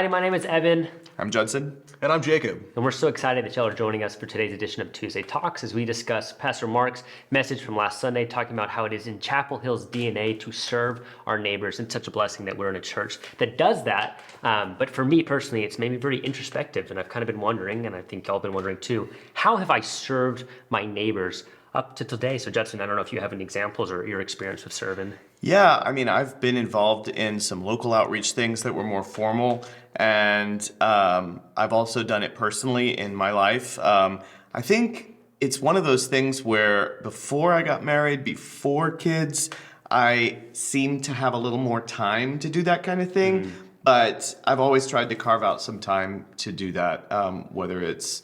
Hi, my name is Evan, I'm Judson. And I'm Jacob. and we're so excited that y'all are joining us for today's edition of Tuesday Talks as we discuss Pastor Mark's message from last Sunday, talking about how it is in Chapel Hill's DNA to serve our neighbors, and such a blessing that we're in a church that does that. But for me personally, it's made me very introspective, and I've kind of been wondering, and I think y'all have been wondering too, how have I served my neighbors up to today? So Judson, I don't know if you have any examples or your experience with serving. Yeah, I mean, I've been involved in some local outreach things that were more formal, and I've also done it personally in my life. I think it's one of those things where before I got married, before kids, I seemed to have a little more time to do that kind of thing, but I've always tried to carve out some time to do that, whether it's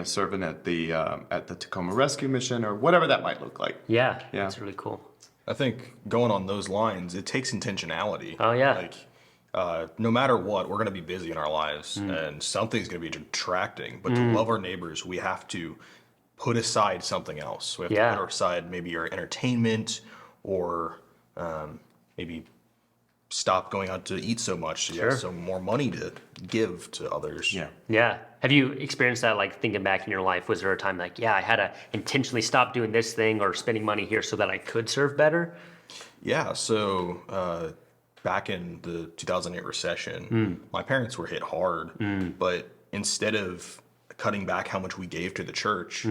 serving at the Tacoma Rescue Mission or whatever that might look like. Yeah, that's really cool. I think going on those lines, it takes intentionality. Oh, yeah. Like, no matter what, we're going to be busy in our lives, and something's going to be detracting. But to love our neighbors, we have to put aside something else. We have to put aside maybe our entertainment, or maybe stop going out to eat so much so you have some more money to give to others. Yeah. Have you experienced that, like thinking back in your life? Was there a time like, I had to intentionally stop doing this thing or spending money here so that I could serve better? Yeah, so back in the 2008 recession, my parents were hit hard, but instead of cutting back how much we gave to the church,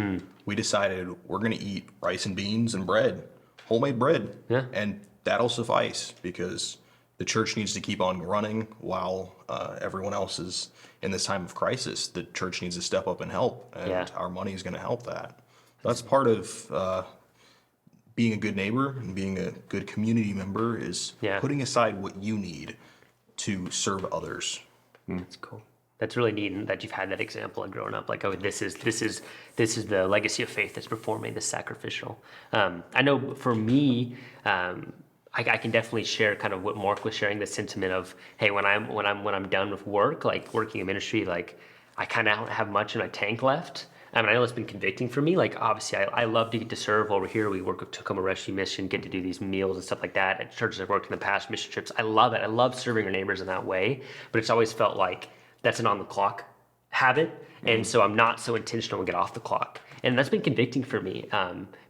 we decided we're going to eat rice and beans and bread, homemade bread, and that'll suffice because the church needs to keep on running while everyone else is in this time of crisis. The church needs to step up and help, and our money is going to help that. That's part of being a good neighbor and being a good community member is putting aside what you need to serve others. That's cool. That's really neat, and that you've had that example of growing up. Like, this is the legacy of faith that's performing the sacrificial. I know for me, I can definitely share kind of what Mark was sharing, the sentiment of, hey, when I'm done with work, like working in ministry, like I kind of don't have much in my tank left. I mean, I know it's been convicting for me. Like, obviously, I love to get to serve over here. We work with Tacoma Rescue Mission, get to do these meals and stuff like that. At churches I've worked in the past, mission trips. I love it. I love serving our neighbors in that way. But it's always felt like that's an on-the-clock habit. And so I'm not so intentional to get off the clock. And that's been convicting for me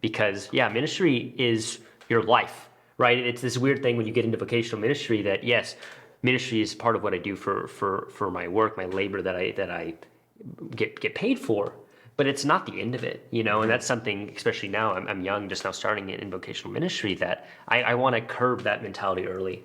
because, ministry is your life, right? It's this weird thing when you get into vocational ministry that, yes, ministry is part of what I do for my work, my labor that I get paid for. But it's not the end of it, and that's something, especially now, I'm young, just now starting in vocational ministry, that I want to curb that mentality early.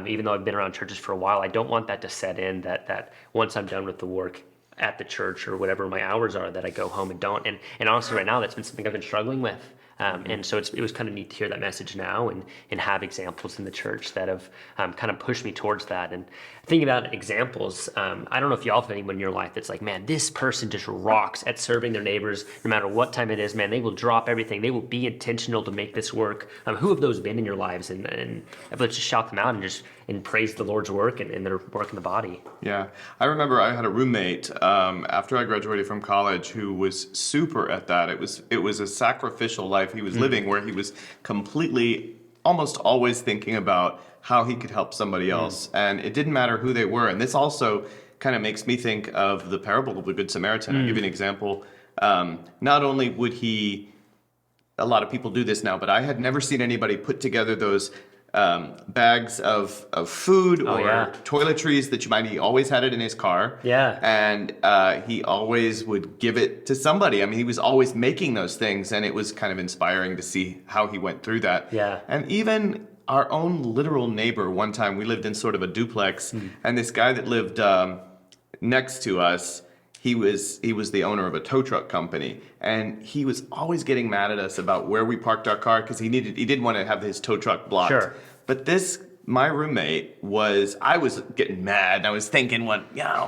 Even though I've been around churches for a while, I don't want that to set in, that once I'm done with the work at the church or whatever my hours are, that I go home and don't. And honestly, right now, that's been something I've been struggling with. And so it was kind of neat to hear that message now and have examples in the church that have kind of pushed me towards that. And thinking about examples, I don't know if y'all have anyone in your life that's like, man, this person just rocks at serving their neighbors no matter what time it is, man. They will drop everything. They will be intentional to make this work. Who have those been in your lives? And let's just shout them out and praise the Lord's work and their work in the body. Yeah, I remember I had a roommate after I graduated from college who was super at that. It was a sacrificial life he was living, where he was completely, almost always thinking about how he could help somebody else, and it didn't matter who they were. And this also kind of makes me think of the parable of the Good Samaritan. I'll give you an example. Not only would he, a lot of people do this now, but I had never seen anybody put together those bags of food or toiletries that he always had it in his car. Yeah. And he always would give it to somebody. I mean, he was always making those things, and it was kind of inspiring to see how he went through that. Yeah. And even our own literal neighbor, one time we lived in sort of a duplex, and this guy that lived next to us, he was the owner of a tow truck company, and he was always getting mad at us about where we parked our car because he didn't want to have his tow truck blocked. Sure. But my roommate I was getting mad, and I was thinking,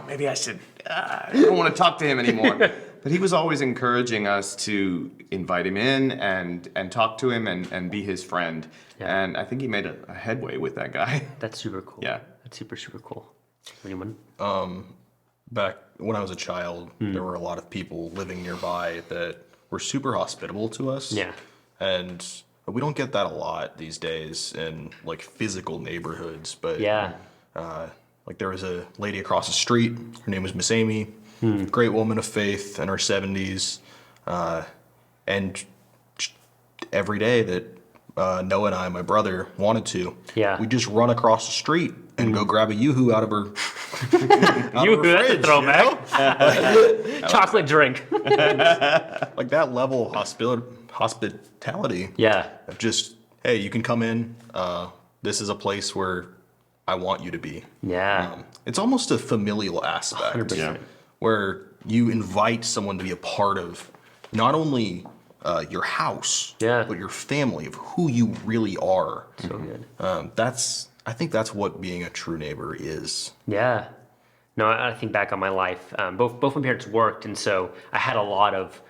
maybe I should, I don't want to talk to him anymore. But he was always encouraging us to invite him in and talk to him and be his friend. Yeah. And I think he made a headway with that guy. That's super cool. Yeah. That's super, super cool. Anyone? Back when I was a child, there were a lot of people living nearby that were super hospitable to us. Yeah. And we don't get that a lot these days in like physical neighborhoods, but Like there was a lady across the street. Her name was Miss Amy. Great woman of faith in her 70s. And every day that Noah and I, my brother, wanted to, we'd just run across the street and go grab a Yoo-hoo out of her You that's a throwback. Chocolate drink. Like that level of hospitality. Yeah. Of just, hey, you can come in. This is a place where I want you to be. Yeah. It's almost a familial aspect 100%. where you invite someone to be a part of not only your house, but your family, of who you really are. So good. I think that's what being a true neighbor is. Yeah. No, I think back on my life. Both my parents worked, and so I had a lot of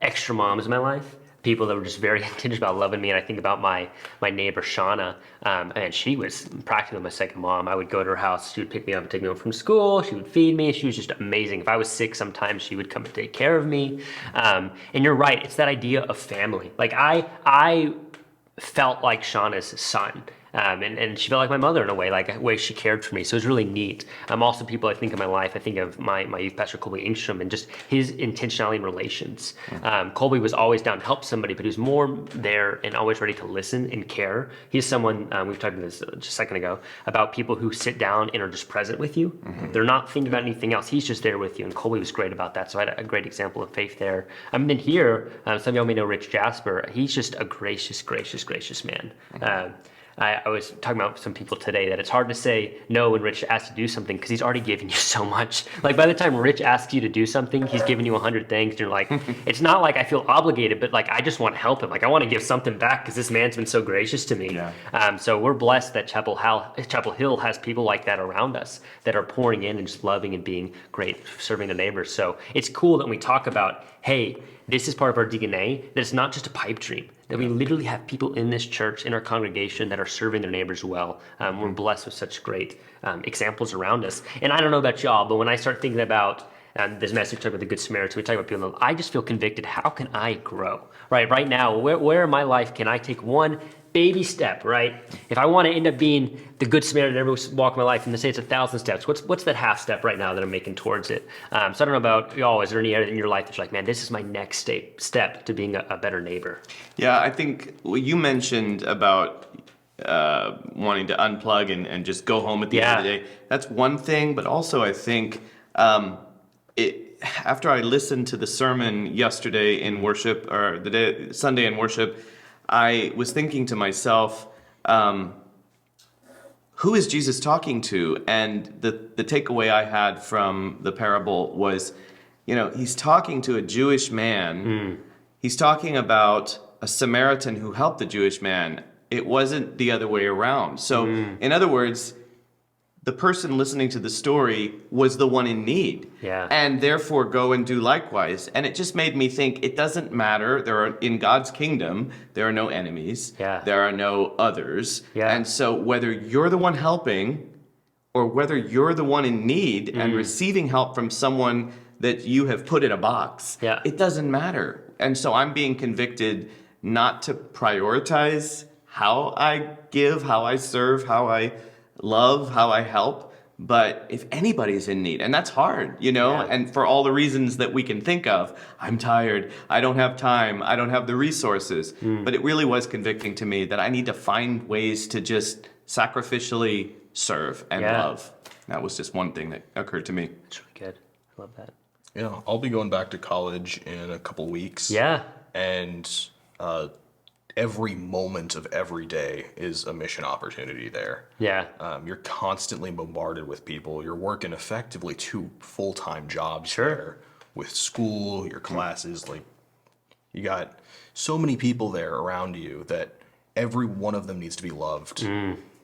extra moms in my life. People that were just very intentional about loving me. And I think about my neighbor Shauna, and she was practically my second mom. I would go to her house. She would pick me up and take me home from school. She would feed me. She was just amazing. If I was sick, sometimes she would come and take care of me. And you're right. It's that idea of family. Like I felt like Shauna's son. And she felt like my mother in a way she cared for me. So it was really neat. Also people I think in my life, I think of my youth pastor, Colby Engstrom, and just his intentionality in relations. Colby was always down to help somebody, but he was more there and always ready to listen and care. He's someone, we've talked about this just a second ago, about people who sit down and are just present with you. They're not thinking about anything else. He's just there with you. And Colby was great about that. So I had a great example of faith there. And then here, some of y'all may know Rich Jasper. He's just a gracious man. I was talking about some people today that it's hard to say no when Rich asks to do something because he's already given you so much. Like by the time Rich asks you to do something, he's given you 100 things. And you're like, it's not like I feel obligated, but like I just want to help him. Like I want to give something back because this man's been so gracious to me. So we're blessed that Chapel Hill has people like that around us that are pouring in and just loving and being great, serving their neighbors. So it's cool that when we talk about, hey, this is part of our DNA, that it's not just a pipe dream, that we literally have people in this church, in our congregation, that are serving their neighbors well. We're blessed with such great examples around us. And I don't know about y'all, but when I start thinking about this message, talk about the Good Samaritan, we talk about people, I just feel convicted. How can I grow? Right now, where in my life can I take one baby step, right? If I want to end up being the Good Samaritan every walk of my life, and they say it's 1,000 steps, what's that half step right now that I'm making towards it? So I don't know about y'all, is there any area in your life that you're like, man, this is my next step to being a better neighbor? Yeah, I think you mentioned about wanting to unplug and just go home at the end of the day. That's one thing, but also I think after I listened to the sermon yesterday in worship, or Sunday in worship, I was thinking to myself, who is Jesus talking to? And the takeaway I had from the parable was, he's talking to a Jewish man. He's talking about a Samaritan who helped the Jewish man. It wasn't the other way around. So, in other words, the person listening to the story was the one in need, and therefore go and do likewise. And it just made me think it doesn't matter. In God's kingdom, there are no enemies. There are no others. And so whether you're the one helping or whether you're the one in need and receiving help from someone that you have put in a box, it doesn't matter. And so I'm being convicted not to prioritize how I give, how I serve, how I love, how I help, but if anybody's in need, and that's hard, and for all the reasons that we can think of, I'm tired, I don't have time, I don't have the resources, but it really was convicting to me that I need to find ways to just sacrificially serve and love. That was just one thing that occurred to me. That's really good. I love that. Yeah, I'll be going back to college in a couple weeks. And every moment of every day is a mission opportunity there. You're constantly bombarded with people. You're working effectively 2 full-time jobs there with school, your classes. Like, you got so many people there around you that every one of them needs to be loved.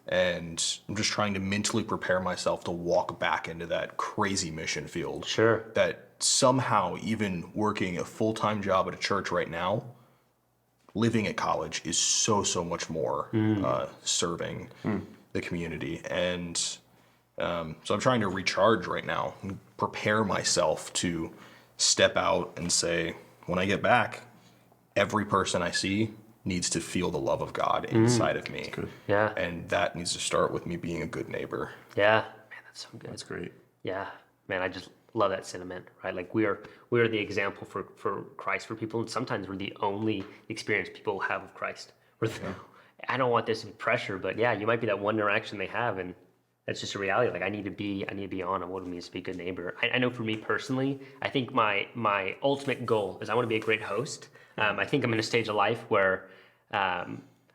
And I'm just trying to mentally prepare myself to walk back into that crazy mission field. That somehow, even working a full-time job at a church right now, living at college is so much more serving the community. And so I'm trying to recharge right now and prepare myself to step out and say, when I get back, every person I see needs to feel the love of God inside of me. And that needs to start with me being a good neighbor. Man, That's so good. That's great. Yeah, man, I just love that sentiment, right? Like we are the example for Christ for people, and sometimes we're the only experience people have of Christ. I don't want this to be pressure, but yeah, you might be that one interaction they have, and that's just a reality. Like I need to be on what it means to be a good neighbor. I know for me personally, I think my ultimate goal is I want to be a great host. I think I'm in a stage of life where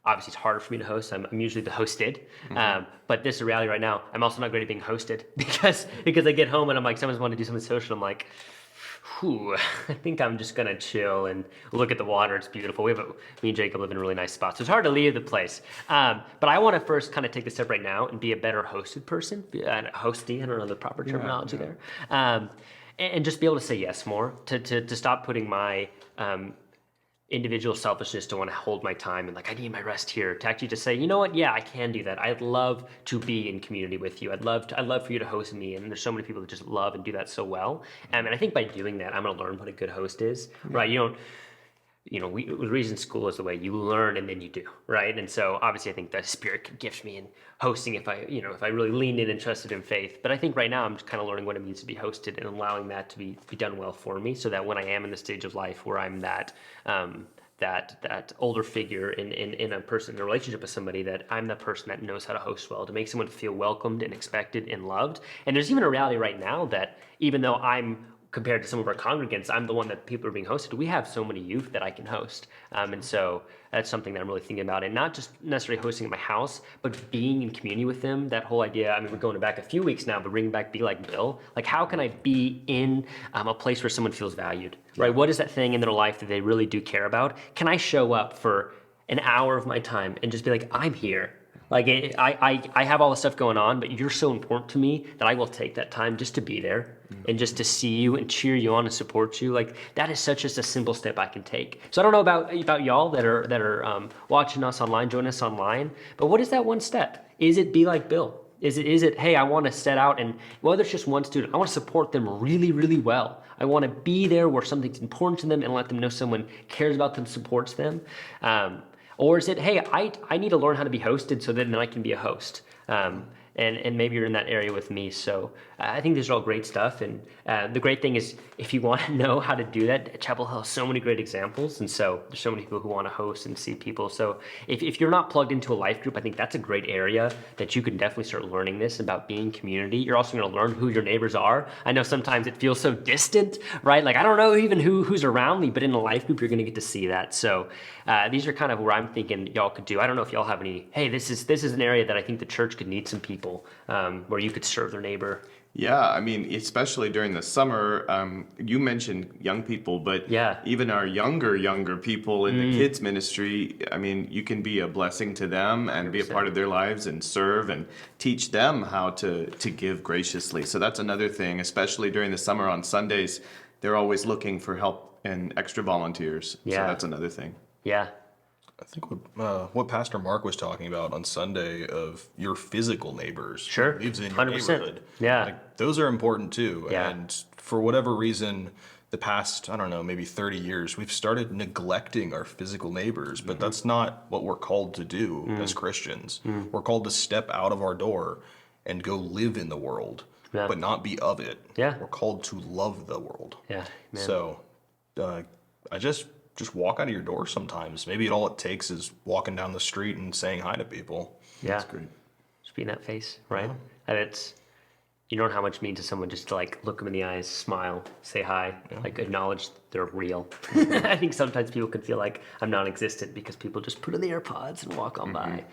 obviously it's harder for me to host. I'm usually the hosted, but this is a reality right now. I'm also not great at being hosted because I get home and I'm like, someone's want to do something social. I'm like, whew, I think I'm just gonna chill and look at the water. It's beautiful. Me and Jacob live in a really nice spot, so it's hard to leave the place. But I want to first kind of take the step right now and be a better hosted person, hosty. I don't know the proper terminology there, and just be able to say yes more. To stop putting my individual selfishness to want to hold my time and like I need my rest here, to actually just say, you know what, yeah, I can do that. I'd love to be in community with you. I'd love for you to host me, and there's so many people that just love and do that so well. And I think by doing that, I'm going to learn what a good host is, right? The reason school is the way you learn and then you do, right? And so obviously I think the Spirit can gift me in hosting if I really leaned in and trusted in faith. But I think right now I'm just kind of learning what it means to be hosted and allowing that to be done well for me, so that when I am in the stage of life where I'm that older figure in a person in a relationship with somebody, that I'm the person that knows how to host well, to make someone feel welcomed and expected and loved. And there's even a reality right now that even though I'm compared to some of our congregants, I'm the one that people are being hosted. We have so many youth that I can host. And so that's something that I'm really thinking about. And not just necessarily hosting at my house, but being in community with them. That whole idea, I mean, we're going back a few weeks now, but bringing back Be Like Bill. Like, how can I be in a place where someone feels valued, right? What is that thing in their life that they really do care about? Can I show up for an hour of my time and just be like, I'm here? Like I have all this stuff going on, but you're so important to me that I will take that time just to be there and just to see you and cheer you on and support you. Like that is such just a simple step I can take. So I don't know about y'all that are watching us online, join us online, but what is that one step? Is it be like Bill? Is it, hey, I want to set out and whether it's just one student, I want to support them really, really well. I want to be there where something's important to them and let them know someone cares about them, supports them. Or is it, hey, I need to learn how to be hosted so that then I can be a host. And maybe you're in that area with me. So I think these are all great stuff. And the great thing is, if you want to know how to do that, Chapel Hill has so many great examples. And so there's so many people who want to host and see people. So if you're not plugged into a life group, I think that's a great area that you can definitely start learning this about being community. You're also going to learn who your neighbors are. I know sometimes it feels so distant, right? Like I don't know even who's around me, but in a life group, you're going to get to see that. So these are kind of where I'm thinking y'all could do. I don't know if y'all have any, hey, this is an area that I think the church could need some people where you could serve their neighbor. Yeah, I mean, especially during the summer, you mentioned young people, but even our younger people in the kids ministry, I mean, you can be a blessing to them and 100%. Be a part of their lives and serve and teach them how to give graciously. So that's another thing, especially during the summer on Sundays, they're always looking for help and extra volunteers. Yeah. So that's another thing. Yeah. I think what Pastor Mark was talking about on Sunday of your physical neighbors, sure, who lives in your 100%. neighborhood, like, those are important too. Yeah. And for whatever reason, the past, I don't know, maybe 30 years, we've started neglecting our physical neighbors, but that's not what we're called to do as Christians. We're called to step out of our door and go live in the world, but not be of it. Yeah. We're called to love the world. Yeah. Man. So I just walk out of your door sometimes. Maybe all it takes is walking down the street and saying hi to people. Yeah. That's great. Just being that face, right? And it's, you don't know how much it means to someone just to like look them in the eyes, smile, say hi, like acknowledge they're real. I think sometimes people can feel like I'm non-existent because people just put in the AirPods and walk on by.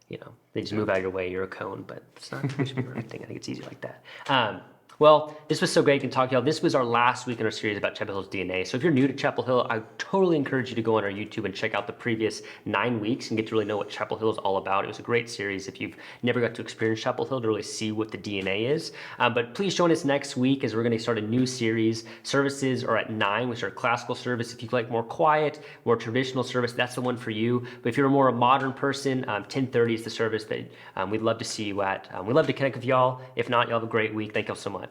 You know, they just move out of your way, you're a cone, but it's not supposed to be the right thing. I think it's easy like that. Well, this was so great to talk to y'all. This was our last week in our series about Chapel Hill's DNA. So if you're new to Chapel Hill, I totally encourage you to go on our YouTube and check out the previous 9 weeks and get to really know what Chapel Hill is all about. It was a great series if you've never got to experience Chapel Hill, to really see what the DNA is. But please join us next week as we're going to start a new series. Services are at 9, which are classical service. If you like more quiet, more traditional service, that's the one for you. But if you're a more modern person, 10:30 is the service that we'd love to see you at. We'd love to connect with y'all. If not, y'all have a great week. Thank y'all so much.